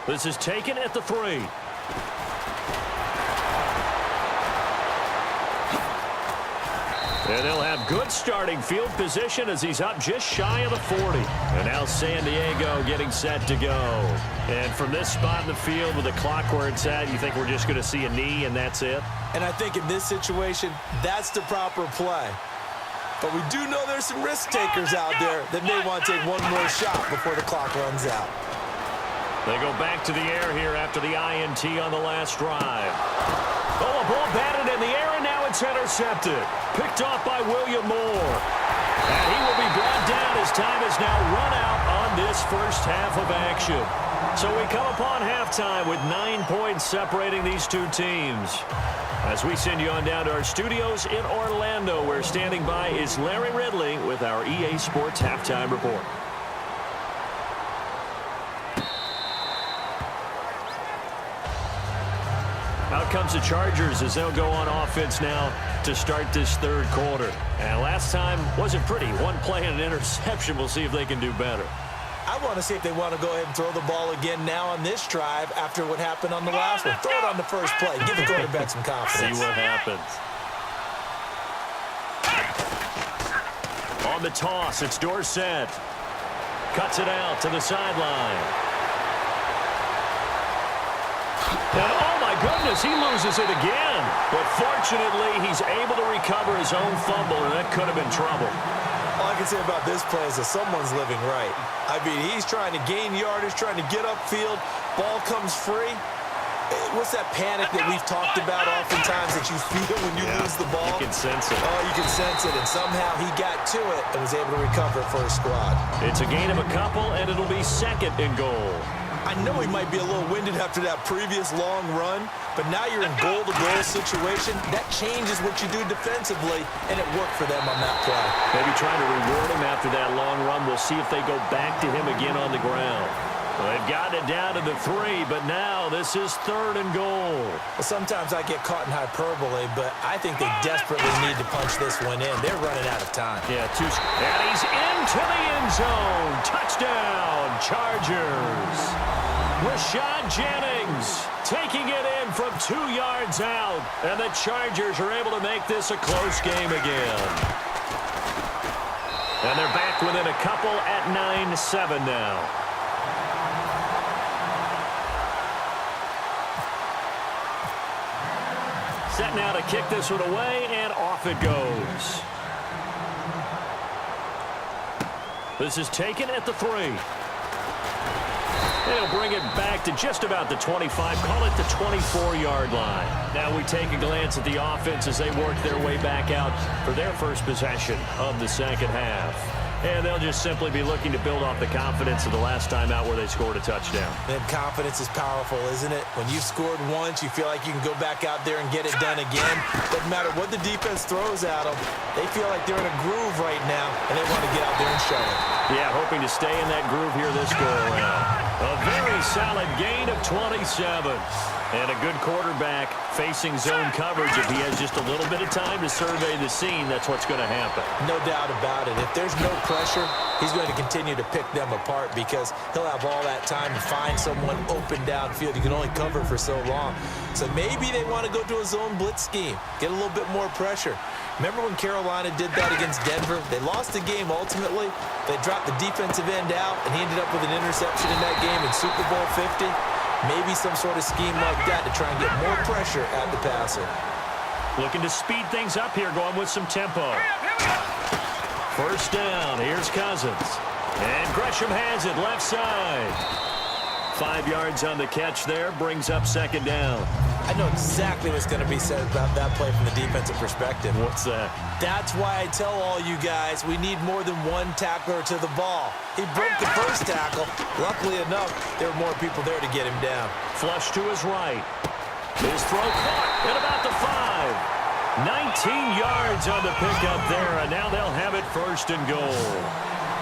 This is taken at the 3. And they'll have good starting field position as he's up just shy of the 40. And now San Diego getting set to go. And from this spot in the field with the clock where it's at, you think we're just going to see a knee and that's it? And I think in this situation, that's the proper play. But we do know there's some risk takers out there that may want to take one more shot before the clock runs out. They go back to the air here after the INT on the last drive. Oh, a ball batted in the air, and now it's intercepted. Picked off by William Moore. And he will be brought down as time is now run out on this first half of action. So we come upon halftime with 9 points separating these two teams. As we send you on down to our studios in Orlando, where standing by is Larry Ridley with our EA Sports Halftime Report. Out comes the Chargers as they'll go on offense now to start this third quarter. And last time wasn't pretty. One play and an interception. We'll see if they can do better. I want to see if they want to go ahead and throw the ball again now on this drive after what happened on the last one. Throw it on the first play. Give the quarterback some confidence. See what happens. On the toss, it's Dorsett. Cuts it out to the sideline. And oh my goodness, he loses it again. But fortunately, he's able to recover his own fumble, and that could have been trouble. All I can say about this play is that someone's living right. I mean, he's trying to gain yardage, trying to get upfield. Ball comes free. What's that panic that we've talked about oftentimes that you feel when you lose the ball? You can sense it. Oh, you can sense it, and somehow he got to it and was able to recover for his squad. It's a gain of a couple, and it'll be 2nd and goal. I know he might be a little winded after that previous long run, but now you're in goal-to-goal situation. That changes what you do defensively, and it worked for them on that play. Maybe trying to reward him after that long run. We'll see if they go back to him again on the ground. Well, they've gotten it down to the 3, but now this is 3rd and goal. Well, sometimes I get caught in hyperbole, but I think they desperately need to punch this one in. They're running out of time. Yeah, and he's into the end zone. Touchdown, Chargers. Rashad Jennings taking it in from 2 yards out, and the Chargers are able to make this a close game again. And they're back within a couple at 9-7 now. Set now to kick this one away, and off it goes. This is taken at the 3. They'll bring it back to just about the 25, call it the 24-yard line. Now we take a glance at the offense as they work their way back out for their first possession of the second half. And they'll just simply be looking to build off the confidence of the last time out where they scored a touchdown. And confidence is powerful, isn't it? When you've scored once, you feel like you can go back out there and get it done again. Doesn't matter what the defense throws at them. They feel like they're in a groove right now, and they want to get out there and show it. Yeah, hoping to stay in that groove here this go-around. A very solid gain of 27. And a good quarterback facing zone coverage. If he has just a little bit of time to survey the scene, that's what's going to happen. No doubt about it. If there's no pressure, he's going to continue to pick them apart because he'll have all that time to find someone open downfield. You can only cover for so long. So maybe they want to go to a zone blitz scheme, get a little bit more pressure. Remember when Carolina did that against Denver? They lost the game ultimately. They dropped the defensive end out, and he ended up with an interception in that game in Super Bowl 50. Maybe some sort of scheme like that to try and get more pressure at the passer. Looking to speed things up here, going with some tempo. First down, here's Cousins. And Gresham has it left side. 5 yards on the catch there, brings up second down. I know exactly what's going to be said about that play from the defensive perspective. What's that? That's why I tell all you guys we need more than one tackler to the ball. He broke the first tackle. Luckily enough, there were more people there to get him down. Flush to his right. His throw caught at about the 5. 19 yards on the pickup there, and now they'll have it first and goal.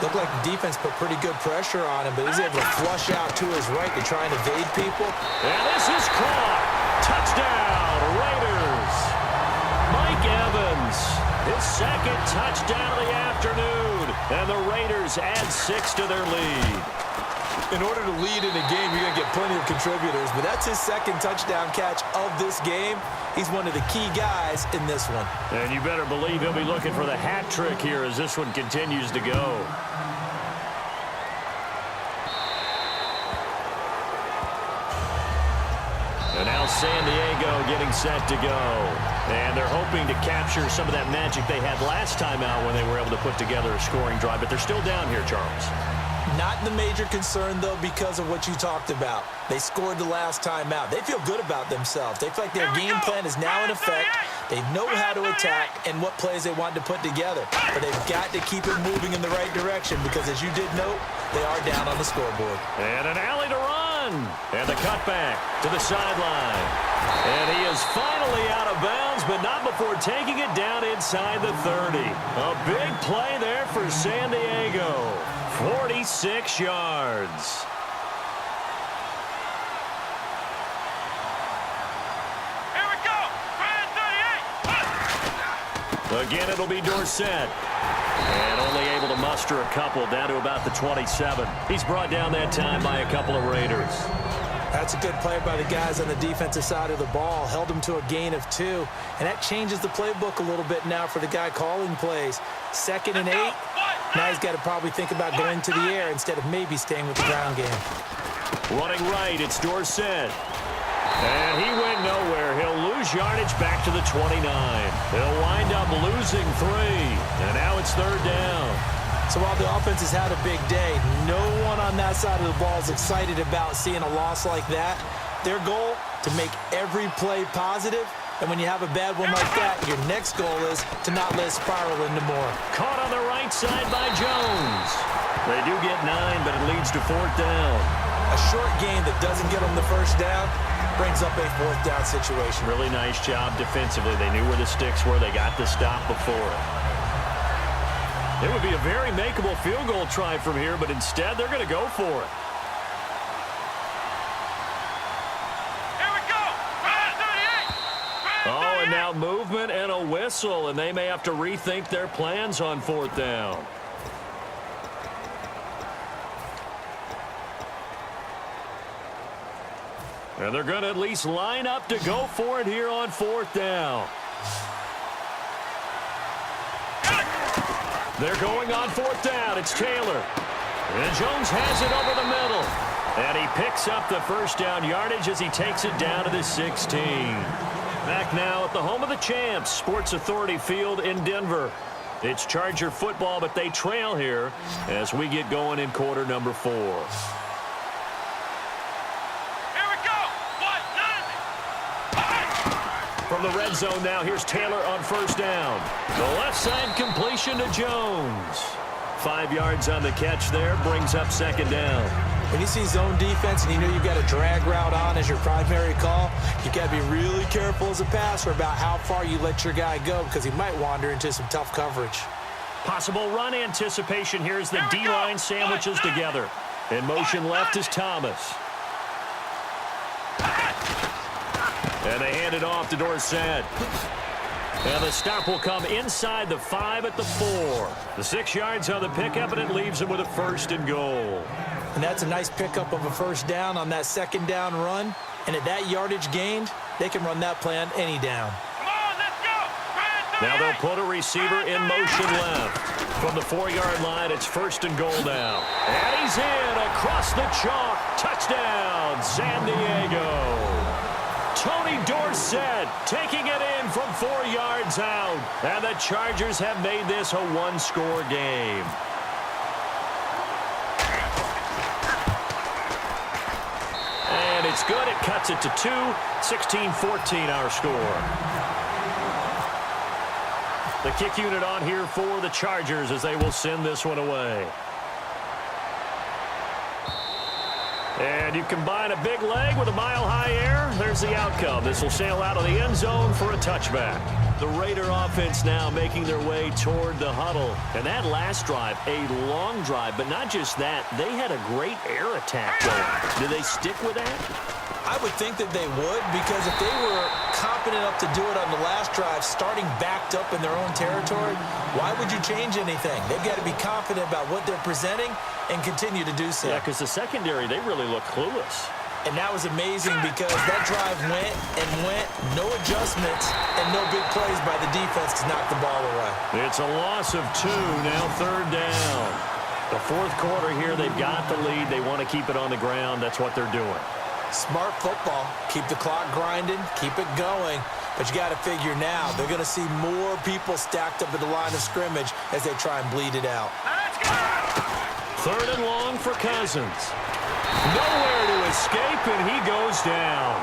Looked like the defense put pretty good pressure on him, but he's able to flush out to his right to try and evade people. And this is caught. Touchdown, Raiders. Mike Evans, his second touchdown of the afternoon. And the Raiders add 6 to their lead. In order to lead in a game, you're going to get plenty of contributors, but that's his second touchdown catch of this game. He's one of the key guys in this one. And you better believe he'll be looking for the hat trick here as this one continues to go. And now San Diego getting set to go. And they're hoping to capture some of that magic they had last time out when they were able to put together a scoring drive. But they're still down here, Charles. Not the major concern, though, because of what you talked about. They scored the last time out. They feel good about themselves. They feel like their game plan is now in effect. They know how to attack and what plays they want to put together. But they've got to keep it moving in the right direction because, as you did note, they are down on the scoreboard. And an alley to run. And the cutback to the sideline. And he is finally out of bounds, but not before taking it down inside the 30. A big play there for San Diego. 46 yards. Here we go. 38. Again, it'll be Dorsett. And only able to muster a couple down to about the 27. He's brought down that time by a couple of Raiders. That's a good play by the guys on the defensive side of the ball. Held him to a gain of 2. And that changes the playbook a little bit now for the guy calling plays. 2nd and 8. Now he's got to probably think about going to the air instead of maybe staying with the ground game. Running right, it's Dorsett. And he went nowhere. He'll lose yardage back to the 29. He'll wind up losing 3. And now it's 3rd down. So while the offense has had a big day, no one on that side of the ball is excited about seeing a loss like that. Their goal, to make every play positive. And when you have a bad one like that, your next goal is to not let it spiral into more. Caught on the right side by Jones. They do get 9, but it leads to 4th down. A short gain that doesn't get them the first down brings up a 4th down situation. Really nice job defensively. They knew where the sticks were. They got the stop before it. It would be a very makeable field goal try from here, but instead they're going to go for it. Oh, and now movement and a whistle, and they may have to rethink their plans on 4th down. And they're going to at least line up to go for it here on 4th down. They're going on 4th down. It's Taylor. And Jones has it over the middle. And he picks up the first down yardage as he takes it down to the 16. Back now at the home of the champs, Sports Authority Field in Denver. It's Charger football, but they trail here as we get going in quarter number 4. Here we go. From the red zone now, here's Taylor on 1st down. The left side completion to Jones. 5 yards on the catch there, brings up 2nd down. When you see zone defense and you know you've got a drag route on as your primary call, you've got to be really careful as a passer about how far you let your guy go because he might wander into some tough coverage. Possible run anticipation here as the D-line sandwiches together. In motion left is Thomas. And they hand it off to Dorsett. And the stop will come inside the 5 at the 4. The 6 yards on the pickup, and it leaves them with a 1st and goal. And that's a nice pickup of a 1st down on that 2nd down run. And at that yardage gained, they can run that play on any down. Come on, let's go. Now they'll put a receiver in motion left. From the 4-yard line, it's 1st and goal now. And he's in across the chalk. Touchdown, San Diego. Tony Dorsett taking it in from 4 yards out. And the Chargers have made this a 1-score game. And it's good. It cuts it to 2. 16-14 our score. The kick unit on here for the Chargers as they will send this one away. And you combine a big leg with a mile-high air, there's the outcome. This will sail out of the end zone for a touchback. The Raider offense now making their way toward the huddle. And that last drive, a long drive, but not just that. They had a great air attack going. Do they stick with that? I would think that they would, because if they were confident enough to do it on the last drive, starting backed up in their own territory, why would you change anything? They've got to be confident about what they're presenting and continue to do so. Yeah, because the secondary, they really look clueless. And that was amazing because that drive went and went, no adjustments, and no big plays by the defense to knock the ball away. It's a loss of 2, now 3rd down. The 4th quarter here, they've got the lead. They want to keep it on the ground. That's what they're doing. Smart football. Keep the clock grinding, keep it going. But you got to figure now, they're going to see more people stacked up at the line of scrimmage as they try and bleed it out. Let's go! 3rd and long for Cousins. Nowhere to escape, and he goes down.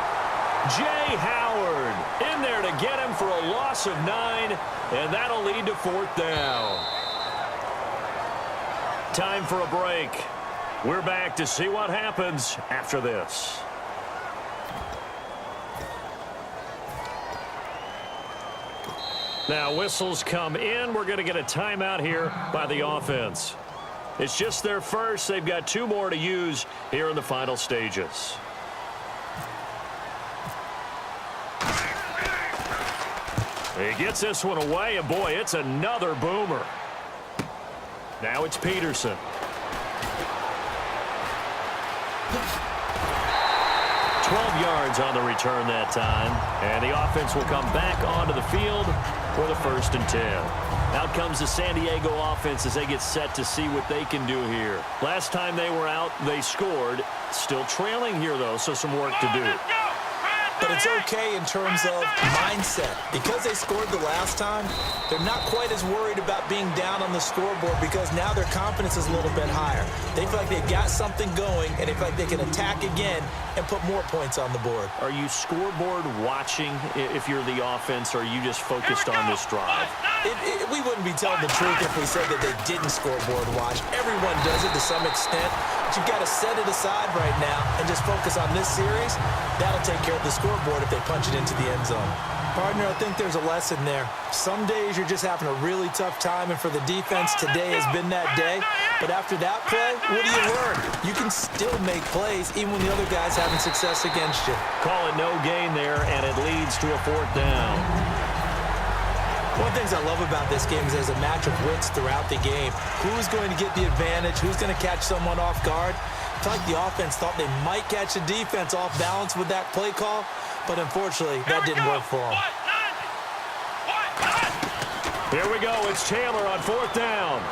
Jay Howard in there to get him for a loss of 9, and that'll lead to 4th down. Time for a break. We're back to see what happens after this. Now, whistles come in. We're going to get a timeout here by the offense. It's just their first. They've got 2 more to use here in the final stages. He gets this one away, and boy, it's another boomer. Now it's Peterson. 12 yards on the return that time, and the offense will come back onto the field for the 1st and 10. Out comes the San Diego offense as they get set to see what they can do here. Last time they were out, they scored. Still trailing here, though, so some work to do. But it's okay in terms of mindset. Because they scored the last time, they're not quite as worried about being down on the scoreboard because now their confidence is a little bit higher. They feel like they've got something going, and they feel like they can attack again and put more points on the board. Are you scoreboard watching if you're the offense, or are you just focused on this drive? We wouldn't be telling the truth if we said that they didn't scoreboard watch. Everyone does it to some extent. But you've got to set it aside right now and just focus on this series. That'll take care of the scoreboard if they punch it into the end zone. Partner, I think there's a lesson there. Some days you're just having a really tough time, and for the defense, today has been that day. But after that play, what do you learn? You can still make plays even when the other guy's having success against you. Call it no gain there, and it leads to a 4th down. One of the things I love about this game is there's a match of wits throughout the game. Who's going to get the advantage? Who's going to catch someone off guard? I feel like the offense thought they might catch the defense off balance with that play call, but unfortunately, that didn't work for them. Here we go. It's Taylor on 4th down.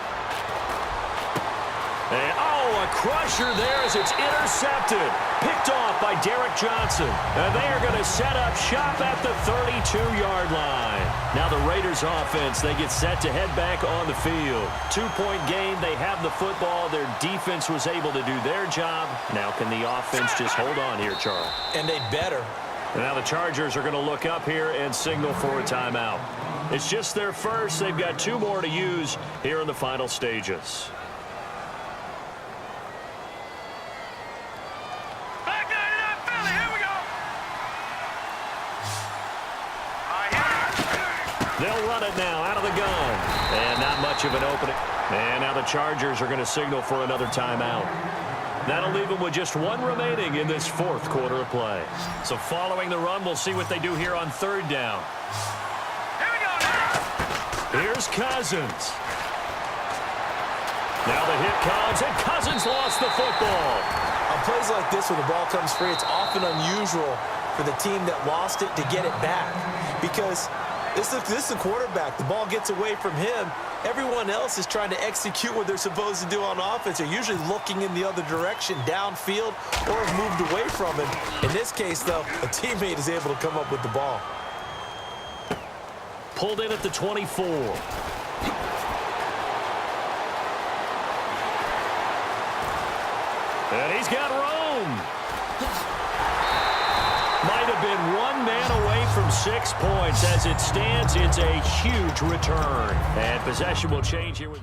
And, a crusher there as it's intercepted. Picked off by Derek Johnson. And they are going to set up shop at the 32-yard line. Now the Raiders offense, they get set to head back on the field. 2-point game. They have the football. Their defense was able to do their job. Now can the offense just hold on here, Charles? And they better. And now the Chargers are going to look up here and signal for a timeout. It's just their first. They've got 2 more to use here in the final stages. They'll run it now out of the gun. And not much of an opening. And now the Chargers are going to signal for another timeout. That'll leave them with just 1 remaining in this 4th quarter of play. So following the run, we'll see what they do here on 3rd down. Here we go. Here's Cousins. Now the hit comes, and Cousins lost the football. On plays like this when the ball comes free, it's often unusual for the team that lost it to get it back. Because this is the quarterback. The ball gets away from him. Everyone else is trying to execute what they're supposed to do on offense. They're usually looking in the other direction, downfield, or have moved away from him. In this case, though, a teammate is able to come up with the ball. Pulled in at the 24. And he's got Rome. Might have been 1 man away from 6 points. As it stands, it's a huge return. And possession will change here with...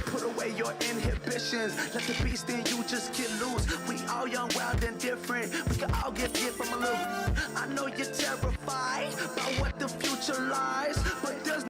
Put away your inhibitions. Let the beast in you just get loose. We all young, wild, and different. We can all get hit from a little. I know you're terrified by what the future lies, but there's